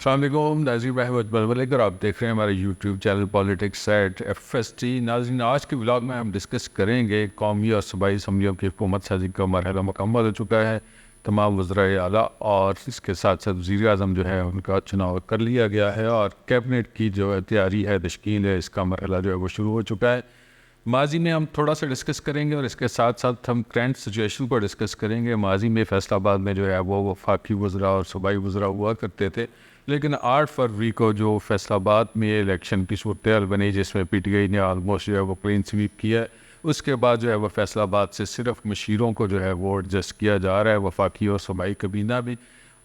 السلام علیکم، ناظرین احمد بلبل آپ دیکھ رہے ہیں ہمارے YouTube channel politics at FST۔ ناظرین، آج کے ولاگ میں ہم ڈسکس کریں گے قومی اور صوبائی اسمبلیوں کی حکومت سازی کا مرحلہ مکمل ہو چکا ہے۔ تمام وزرائے اعلیٰ اور اس کے ساتھ ساتھ وزیر اعظم جو ہے ان کا چناؤ کر لیا گیا ہے، اور کیبنٹ کی جو تیاری ہے، تشکیل ہے، اس کا مرحلہ جو ہے وہ شروع ہو چکا ہے۔ ماضی میں ہم تھوڑا سا ڈسکس کریں گے اور اس کے ساتھ ساتھ ہم کرنٹ سچویشن کو ڈسکس کریں گے۔ ماضی میں فیصل آباد میں جو ہے وہ وفاقی وزراء اور صوبائی وزراء ہوا کرتے تھے، لیکن 8 فروری کو جو فیصل آباد میں الیکشن کی صورتحال بنی، جس میں PTI نے آلموسٹ جو ہے وہ کلین سویپ کیا ہے، اس کے بعد جو ہے وہ فیصل آباد سے صرف مشیروں کو جو ہے وہ ایڈجسٹ کیا جا رہا ہے، وفاقی اور صوبائی کابینہ بھی۔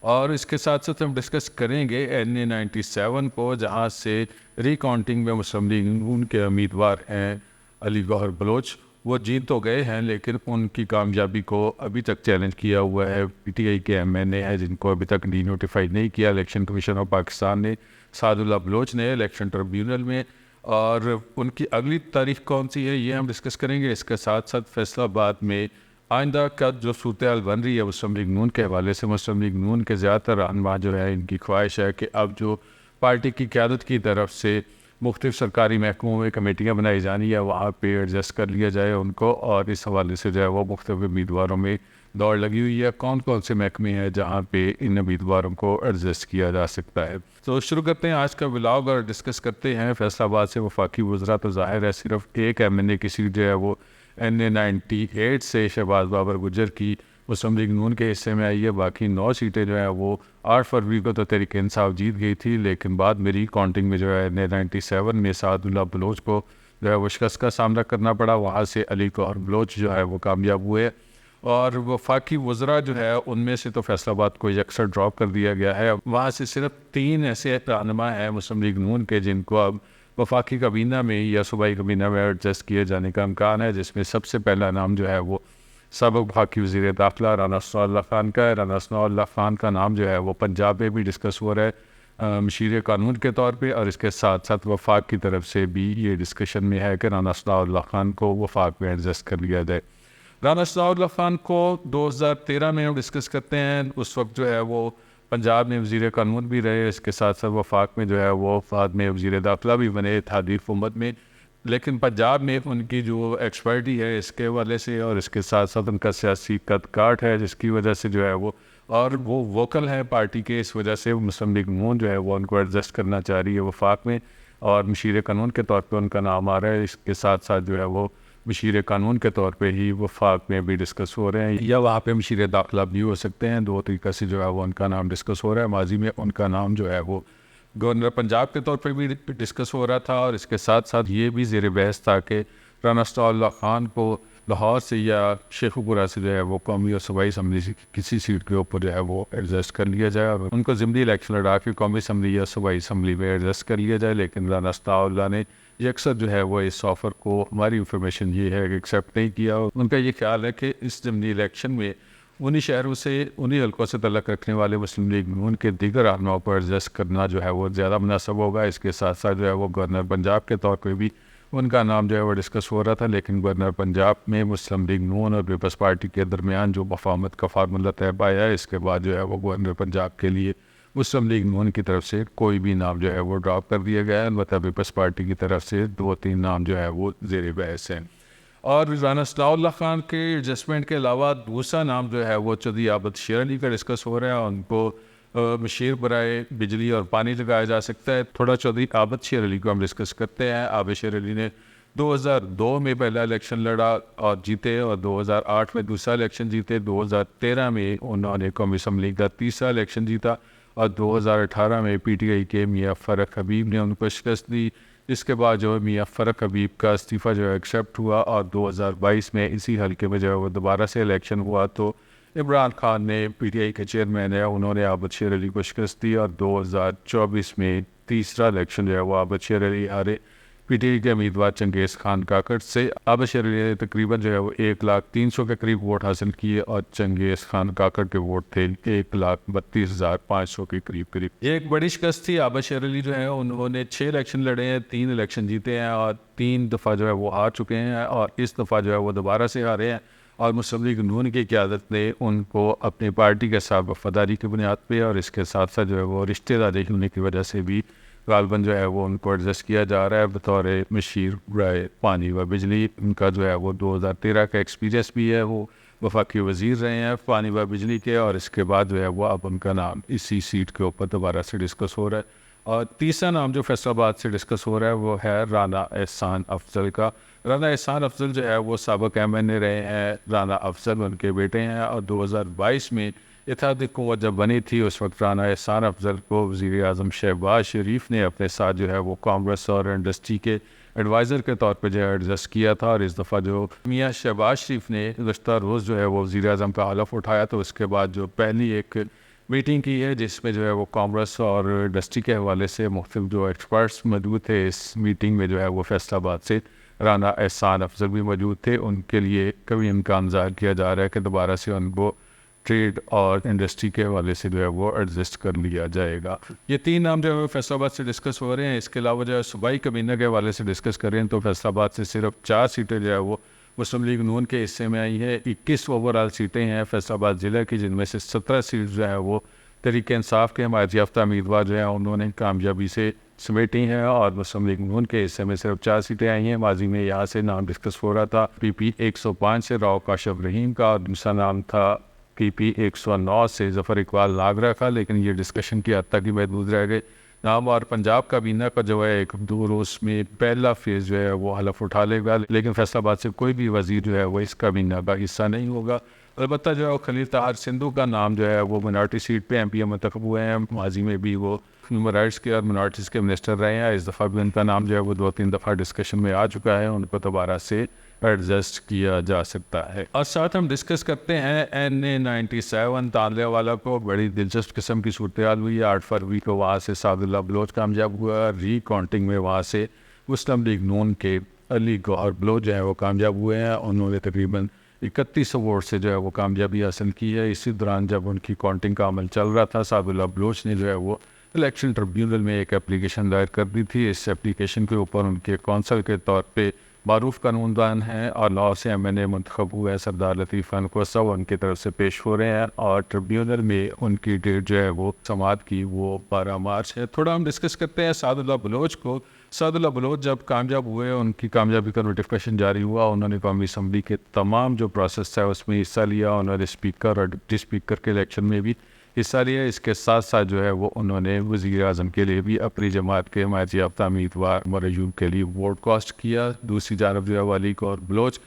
اور اس کے ساتھ ساتھ ہم ڈسکس کریں گے NA-97 کو، جہاں سے ری کاؤنٹنگ میں مسلم لیگ نون کے امیدوار ہیں علی گوہر بلوچ۔ وہ جیت تو گئے ہیں، لیکن ان کی کامیابی کو ابھی تک چیلنج کیا ہوا ہے PTI کے MNA ہیں، جن کو ابھی تک ڈی نوٹیفائی نہیں کیا الیکشن کمیشن آف پاکستان نے، سعد اللہ بلوچ نے الیکشن ٹریبیونل میں، اور ان کی اگلی تاریخ کون سی ہے یہ ہم ڈسکس کریں گے۔ اس کے ساتھ ساتھ فیصل آباد میں آئندہ کا جو صورتحال بن رہی ہے مسلم لیگ نون کے حوالے سے، مسلم لیگ نون کے زیادہ تر رہنما جو ہے، ان کی خواہش ہے کہ اب جو پارٹی کی قیادت کی طرف سے مختلف سرکاری محکموں میں کمیٹیاں بنائی جانی ہے، وہاں پہ ایڈجسٹ کر لیا جائے ان کو، اور اس حوالے سے جو ہے وہ مختلف امیدواروں میں دوڑ لگی ہوئی ہے، کون کون سے محکمے ہیں جہاں پہ ان امیدواروں کو ایڈجسٹ کیا جا سکتا ہے۔ تو شروع کرتے ہیں آج کا ولاگ اور ڈسکس کرتے ہیں فیصل آباد سے وفاقی وزراء۔ تو ظاہر ہے صرف ایک MNA کی سیٹ جو ہے وہ NA-98 سے شہباز بابر گجر کی مسلم لیگ نون کے حصے میں آئی ہے، باقی 9 سیٹیں جو ہیں وہ 8 فروری کو تو تحریک انصاف جیت گئی تھی، لیکن بعد میں ری کاؤنٹنگ میں جو ہے NA-97 میں سعد اللہ بلوچ کو جو ہے وہ شکست کا سامنا کرنا پڑا، وہاں سے علی گوہر بلوچ جو ہے وہ کامیاب ہوئے، اور وفاقی وزراء جو ہے ان میں سے تو فیصل آباد کو یکسر ڈراپ کر دیا گیا ہے۔ وہاں سے صرف 3 ایسے رہنما ہیں مسلم لیگ نون کے جن کو اب وفاقی کابینہ میں یا صوبائی کابینہ میں ایڈجسٹ کیے جانے کا امکان ہے، جس میں سب سے پہلا نام جو ہے وہ سابق وفاقی وزیر داخلہ رانا ثناء اللہ خان کا ہے۔ رانا ثناء اللہ خان کا نام جو ہے وہ پنجاب میں بھی ڈسکس ہو رہا ہے مشیر قانون کے طور پہ، اور اس کے ساتھ ساتھ وفاق کی طرف سے بھی یہ ڈسکشن میں ہے کہ رانا ثناء اللہ خان کو وفاق میں ایڈجسٹ کر لیا جائے۔ رانا ثناء اللہ خان کو 2013 میں ہم ڈسکس کرتے ہیں، اس وقت جو ہے وہ پنجاب میں وزیر قانون بھی رہے، اس کے ساتھ ساتھ وفاق میں جو ہے وہ بعد میں وزیر داخلہ بھی بنے اتحادی حکومت میں، لیکن پنجاب میں ان کی جو ایکسپرٹی ہے اس کے حوالے سے، اور اس کے ساتھ ساتھ ان کا سیاسی قد کاٹ ہے، جس کی وجہ سے جو ہے وہ اور وہ ووکل ہے پارٹی کے، اس وجہ سے مسلم لیگ نون جو ہے وہ ان کو ایڈجسٹ کرنا چاہ رہی ہے وفاق میں، اور مشیر قانون کے طور پہ ان کا نام آ رہا ہے۔ اس کے ساتھ ساتھ جو ہے وہ مشیر قانون کے طور پہ ہی وفاق میں بھی ڈسکس ہو رہے ہیں، یا وہاں پہ مشیر داخلہ بھی ہو سکتے ہیں، 2 طریقہ سے جو ہے وہ ان کا نام ڈسکس ہو رہا ہے۔ ماضی میں ان کا نام جو ہے وہ گورنر پنجاب کے طور پہ بھی ڈسکس ہو رہا تھا، اور اس کے ساتھ ساتھ یہ بھی زیر بحث تھا کہ رانا ثناء اللہ خان کو لاہور سے یا شیخوپورہ سے جو ہے وہ قومی اور صوبائی اسمبلی سے کسی سیٹ کے اوپر جو ہے وہ ایڈجسٹ کر لیا جائے، اور ان کو ضمنی الیکشن لڑا کے قومی اسمبلی یا صوبائی اسمبلی میں ایڈجسٹ کر لیا جائے، لیکن رانا ثناء اللہ نے یہ اکثر جو ہے وہ اس آفر کو، ہماری انفارمیشن یہ ہے کہ ایکسیپٹ نہیں کیا۔ ان کا یہ خیال ہے کہ اس ضمنی الیکشن میں انہی شہروں سے، انہی حلقوں سے تعلق رکھنے والے مسلم لیگ نون کے دیگر رہنماؤں پر ایڈجسٹ کرنا جو ہے وہ زیادہ مناسب ہوگا۔ اس کے ساتھ ساتھ جو ہے وہ گورنر پنجاب کے طور پہ بھی ان کا نام جو ہے وہ ڈسکس ہو رہا تھا، لیکن گورنر پنجاب میں مسلم لیگ نون اور پیپلز پارٹی کے درمیان جو مفاہمت کا فارمولہ طے پایا ہے، اس کے بعد جو ہے وہ گورنر پنجاب کے لیے مسلم لیگ نون کی طرف سے کوئی بھی نام جو ہے وہ ڈراپ کر دیا گیا ہے، البتہ پیپلز پارٹی کی طرف سے 2-3 نام جو ہے وہ زیر بحث ہیں۔ اور رانا ثناء اللہ خان کے ایڈجسٹمنٹ کے علاوہ دوسرا نام جو ہے وہ چودھری عابد شیر علی کا ڈسکس ہو رہا ہے، ان کو مشیر برائے بجلی اور پانی لگایا جا سکتا ہے۔ تھوڑا چودھری عابد شیر علی کو ہم ڈسکس کرتے ہیں۔ عابد شیر علی نے 2002 میں پہلا الیکشن لڑا اور جیتے، اور 2008 میں دوسرا الیکشن جیتے، 2013 میں انہوں نے قومی اسمبلی کا تیسرا الیکشن جیتا، اور 2018 میں PTI کے میاں فرق حبیب نے ان کو شکست دی۔ اس کے بعد جو ہے میاں فرق حبیب کا استعفیٰ جو ہے ایکسیپٹ ہوا، اور 2022 میں اسی حلقے میں جو ہے وہ دوبارہ سے الیکشن ہوا، تو عمران خان نے PTI کے چیئرمین ہے، انہوں نے عابد شیر علی کو شکست دی، اور 2024 میں تیسرا الیکشن جو ہے وہ عابد شیر علی ہارے PTI کے امیدوار چنگیز خان کاکڑ سے۔ عابد شیر علی نے تقریباً جو ہے وہ 1,03,000 کے قریب ووٹ حاصل کیے، اور چنگیز خان کاکڑ کے ووٹ تھے 1,32,500 کے قریب۔ ایک بڑی شکست تھی۔ عابد شیر علی جو ہے انہوں نے 6 الیکشن لڑے ہیں، 3 الیکشن جیتے ہیں، اور 3 دفعہ جو ہے وہ ہار چکے ہیں، اور اس دفعہ جو ہے وہ دوبارہ سے ہارے ہیں، اور مسلم لیگ نون کی قیادت نے ان کو اپنی پارٹی کے ساتھ وفاداری کی بنیاد پہ اور اس کے ساتھ ساتھ جو ہے وہ رشتہ داری ہونے کی وجہ سے بھی غالباً جو ہے وہ ان کو ایڈجسٹ کیا جا رہا ہے بطور مشیر برائے پانی و بجلی. ان کا جو ہے وہ 2013 کا ایکسپیرینس بھی ہے, وہ وفاقی وزیر رہے ہیں پانی و بجلی کے, اور اس کے بعد جو ہے وہ اب ان کا نام اسی سیٹ کے اوپر دوبارہ سے ڈسکس ہو رہا ہے. اور تیسرا نام جو فیصل آباد سے ڈسکس ہو رہا ہے وہ ہے رانا احسان افضل کا. رانا احسان افضل جو ہے وہ سابق MNA رہے ہیں. رانا افضل ان کے بیٹے ہیں, اور 2022 میں اتحاد قوت جب بنی تھی اس وقت رانا احسان افضل کو وزیر اعظم شہباز شریف نے اپنے ساتھ جو ہے وہ کامرس اور انڈسٹری کے ایڈوائزر کے طور پہ جو ہے ایڈجسٹ کیا تھا. اور اس دفعہ جو میاں شہباز شریف نے گزشتہ روز جو ہے وہ وزیر اعظم کا حلف اٹھایا, تو اس کے بعد جو پہلی ایک میٹنگ کی ہے جس میں جو ہے وہ کامرس اور انڈسٹری کے حوالے سے مختلف جو ایکسپرٹس موجود تھے. اس میٹنگ میں جو ہے وہ فیصل آباد سے رانا احسان افضل بھی موجود تھے. ان کے لیے کبھی امکان ظاہر کیا جا رہا ہے کہ دوبارہ سے ان کو ٹریڈ اور انڈسٹری کے حوالے سے جو ہے وہ ایڈجسٹ کر لیا جائے گا. یہ تین نام جو ہے فیصل آباد سے ڈسکس ہو رہے ہیں. اس کے علاوہ جو ہے صوبائی کابینہ کے حوالے سے ڈسکس کر رہے ہیں تو فیصل آباد سے صرف 4 سیٹیں جو ہے وہ مسلم لیگ نون کے حصے میں آئی ہے. 21 اوورآل سیٹیں ہیں فیصل آباد ضلع کی, جن میں سے 17 سیٹ جو ہے وہ تحریک انصاف کے حمایت یافتہ امیدوار جو ہیں انہوں نے کامیابی سے سمیٹی ہیں, اور مسلم لیگ نون کے حصے میں صرف 4 سیٹیں آئی ہیں. ماضی میں یہاں سے نام ڈسکس ہو رہا تھا PP 105 سے راؤ کاشف رحیم کا, اور دوسرا نام تھا PP 109 سے ظفر اقبال ناگرہ کا, لیکن یہ ڈسکشن کی حد تک ہی محدود رہ گئے نام. اور پنجاب کابینہ کا جو ہے 1-2 روز میں پہلا فیز جو ہے وہ حلف اٹھا لے گا, لیکن فیصل آباد سے کوئی بھی وزیر جو ہے وہ اس کابینہ کا حصہ نہیں ہوگا. البتہ جو ہے خلیل طاہر سندھو کا نام جو ہے وہ منارٹی سیٹ پہ MP منتخب ہوئے ہیں. ماضی میں بھی وہ ہیومن رائٹس کے اور منارٹیز کے منسٹر رہے ہیں. اس دفعہ بھی ان کا نام جو ہے وہ 2-3 دفعہ ڈسکشن میں آ چکا ہے, ان کو دوبارہ سے ایڈجسٹ کیا جا سکتا ہے. اور ساتھ ہم ڈسکس کرتے ہیں NA97 تانلے والا کو. بڑی دلچسپ قسم کی صورتحال ہوئی ہے. 8 فروری کو وہاں سے سعد اللہ بلوچ کامیاب ہوا. ری کاؤنٹنگ میں وہاں سے مسلم لیگ نون کے علی گوہر بلوچ جو ہے وہ کامیاب ہوئے ہیں. انہوں نے تقریباً 31 ووٹ سے جو ہے وہ کامیابی حاصل کی ہے. اسی دوران جب ان کی کاؤنٹنگ کا عمل چل رہا تھا, سعد اللہ بلوچ نے جو ہے وہ الیکشن ٹریبیونل میں ایک اپلیکیشن دائر کر دی تھی. اس اپلیکیشن کے اوپر ان کے کونسل کے طور پہ معروف قانون دان ہیں اور لاہور سے MNA منتخب ہوئے ہیں سردار لطیف خان کوسا, وہ ان کی طرف سے پیش ہو رہے ہیں, اور ٹریبیونل میں ان کی ڈیٹ جو ہے وہ سماعت کی وہ 12 مارچ ہے. تھوڑا ہم ڈسکس کرتے ہیں سعد اللہ بلوچ کو. سعد اللہ بلوچ جب کامیاب ہوئے, ان کی کامیابی کا نوٹیفیکیشن جاری ہوا, انہوں نے قومی اسمبلی کے تمام جو پروسیس ہے اس میں حصہ لیا. انہوں نے اسپیکر اور ڈپٹی اسپیکر کے الیکشن میں بھی حصہ لیا. اس کے ساتھ ساتھ جو ہے وہ انہوں نے وزیر اعظم کے لیے بھی اپنی جماعت کے حمایت یافتہ امیدوار عمر ایوب کے لیے ووٹ کاسٹ کیا. دوسری جانب جو ہے علی گوہر بلوچ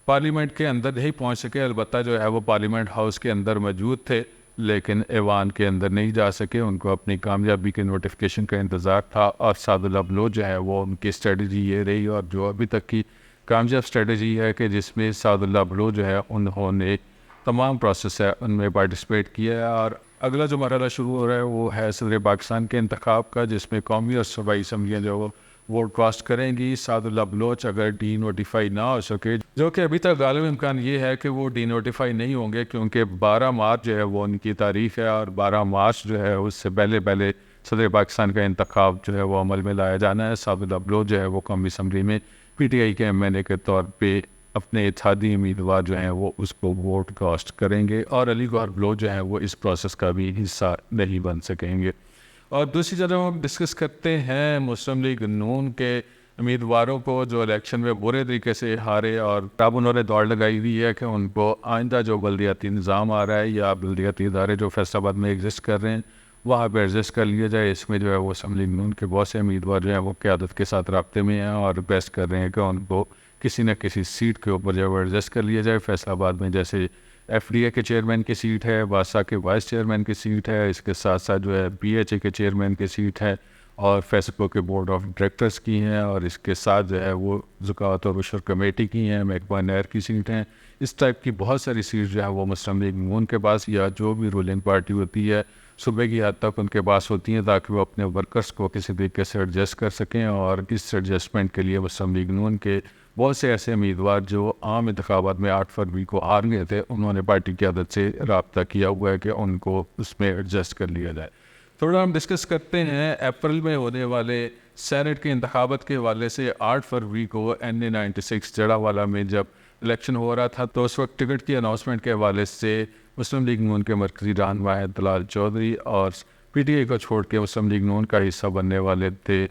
پارلیمنٹ کے اندر نہیں پہنچ سکے. البتہ جو ہے وہ پارلیمنٹ ہاؤس کے اندر موجود تھے لیکن ایوان کے اندر نہیں جا سکے. ان کو اپنی کامیابی کے نوٹیفیکیشن کا انتظار تھا, اور سعد اللہ بلوچ جو ہے وہ ان کی اسٹریٹجی یہ رہی, اور جو ابھی تک کی کامیاب اسٹریٹجی ہے کہ جس میں سعد اللہ بلوچ جو ہے انہوں نے تمام پروسیس ہے ان میں پارٹیسپیٹ کیا ہے. اور اگلا جو مرحلہ شروع ہو رہا ہے وہ ہے صدر پاکستان کے انتخاب کا, جس میں قومی اور صوبائی اسمبلیاں جو وہ ووٹ کاسٹ کریں گی. سعد اللہ بلوچ اگر ڈی نوٹیفائی نہ ہو سکے, جو کہ ابھی تک غالب امکان یہ ہے کہ وہ ڈی نوٹیفائی نہیں ہوں گے کیونکہ 12 مارچ جو ہے وہ ان کی تاریخ ہے, اور 12 مارچ جو ہے اس سے پہلے صدر پاکستان کا انتخاب جو ہے وہ عمل میں لایا جانا ہے. سعد اللہ بلوچ جو ہے وہ قومی اسمبلی میں PTI کے MNA کے طور پہ اپنے اتحادی امیدوار جو ہیں وہ اس کو ووٹ کاسٹ کریں گے, اور علی گوہر بلوچ جو ہیں وہ اس پروسیس کا بھی حصہ نہیں بن سکیں گے. اور دوسری جگہ ہم ڈسکس کرتے ہیں مسلم لیگ نون کے امیدواروں کو جو الیکشن میں برے طریقے سے ہارے, اور اب انہوں نے دوڑ لگائی ہوئی ہے کہ ان کو آئندہ جو بلدیاتی نظام آ رہا ہے یا بلدیاتی ادارے جو فیصل آباد میں ایگزسٹ کر رہے ہیں وہاں پہ ایڈجسٹ کر لیا جائے. اس میں جو ہے وہ مسلم لیگ نون کے بہت سے امیدوار جو ہیں وہ قیادت کے ساتھ رابطے میں ہیں اور ریکویسٹ کر رہے ہیں کہ ان کو کسی نہ کسی سیٹ کے اوپر جو ہے وہ ایڈجسٹ کر لیا جائے. فیصل آباد میں جیسے FDA کے چیئرمین کی سیٹ ہے, واسا کے وائس چیئرمین کی سیٹ ہے, اس کے ساتھ ساتھ جو ہے PHA کے چیئرمین کی سیٹ ہے, اور فیسبو کے بورڈ آف ڈائریکٹرز کی ہیں, اور اس کے ساتھ جو ہے وہ زکوٰۃ اور عشر کمیٹی کی ہیں, محکمہ نہر کی سیٹ ہیں. اس ٹائپ کی بہت ساری سیٹ جو ہے وہ مسلم لیگ نون کے پاس یا جو بھی رولنگ پارٹی ہوتی ہے صوبے کی حد تک ان کے پاس ہوتی ہیں, تاکہ وہ اپنے ورکرز کو کسی طریقے سے ایڈجسٹ کر سکیں. اور اس ایڈجسٹمنٹ کے لیے مسلم لیگ نون کے بہت سے ایسے امیدوار جو عام انتخابات میں 8 فروری کو ہار گئے تھے, انہوں نے پارٹی کی عادت سے رابطہ کیا ہوا ہے کہ ان کو اس میں ایڈجسٹ کر لیا جائے. تھوڑا ہم ڈسکس کرتے ہیں اپریل میں ہونے والے سینٹ کے انتخابات کے حوالے سے. 8 فروری کو NA96 جڑا والا میں جب الیکشن ہو رہا تھا تو اس وقت ٹکٹ کی اناؤنسمنٹ کے حوالے سے مسلم لیگ نون کے مرکزی رہنما ہیں دلال چودھری اور پی ٹی آئی کو چھوڑ کے مسلم لیگ نون کا حصہ بننے والے تھے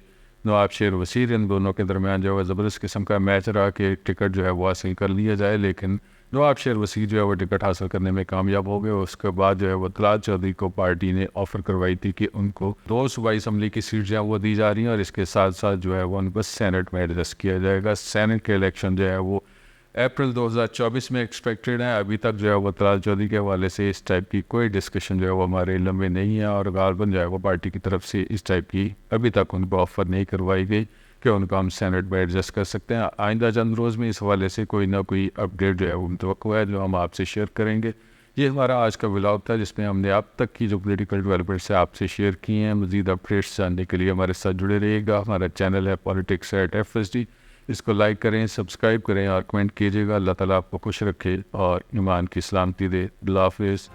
نواب شیر وزیر. ان دونوں کے درمیان جو ہے زبردست قسم کا میچ رہا کہ ٹکٹ جو ہے وہ حاصل کر لیا جائے, لیکن نواب شیر وزیر جو ہے وہ ٹکٹ حاصل کرنے میں کامیاب ہو گئے. اس کے بعد جو ہے وہ دلال چودھری کو پارٹی نے آفر کروائی تھی کہ ان کو 2 صوبائی اسمبلی کی سیٹ جو ہے وہ دی جا رہی ہیں اور اس کے ساتھ ساتھ جو ہے وہ ان کو سینٹ میں ایڈجسٹ کیا جائے گا. سینٹ کے الیکشن جو ہے وہ اپریل 2024 میں ایکسپیکٹڈ ہیں. ابھی تک جو ہے وہ دلال چودھری کے حوالے سے اس ٹائپ کی کوئی ڈسکشن جو ہے وہ ہمارے علم میں نہیں ہے اور غالباً جو ہے وہ پارٹی کی طرف سے اس ٹائپ کی ابھی تک ان کو آفر نہیں کروائی گئی کہ ان کو ہم سینٹ میں ایڈجسٹ کر سکتے ہیں. آئندہ چند روز میں اس حوالے سے کوئی نہ کوئی اپڈیٹ جو ہے وہ متوقع ہے جو ہم آپ سے شیئر کریں گے. یہ ہمارا آج کا ولاگ تھا جس میں ہم نے اب تک کی جو پولیٹیکل ڈیولپمنٹس آپ سے شیئر کی ہیں. مزید اپڈیٹس جاننے کے لیے ہمارے ساتھ جڑے رہیے گا. ہمارا چینل ہے politics@FSD. اس کو لائک کریں, سبسکرائب کریں اور کمنٹ کیجیے گا. اللہ تعالیٰ آپ کو خوش رکھے اور ایمان کی سلامتی دے. اللہ حافظ.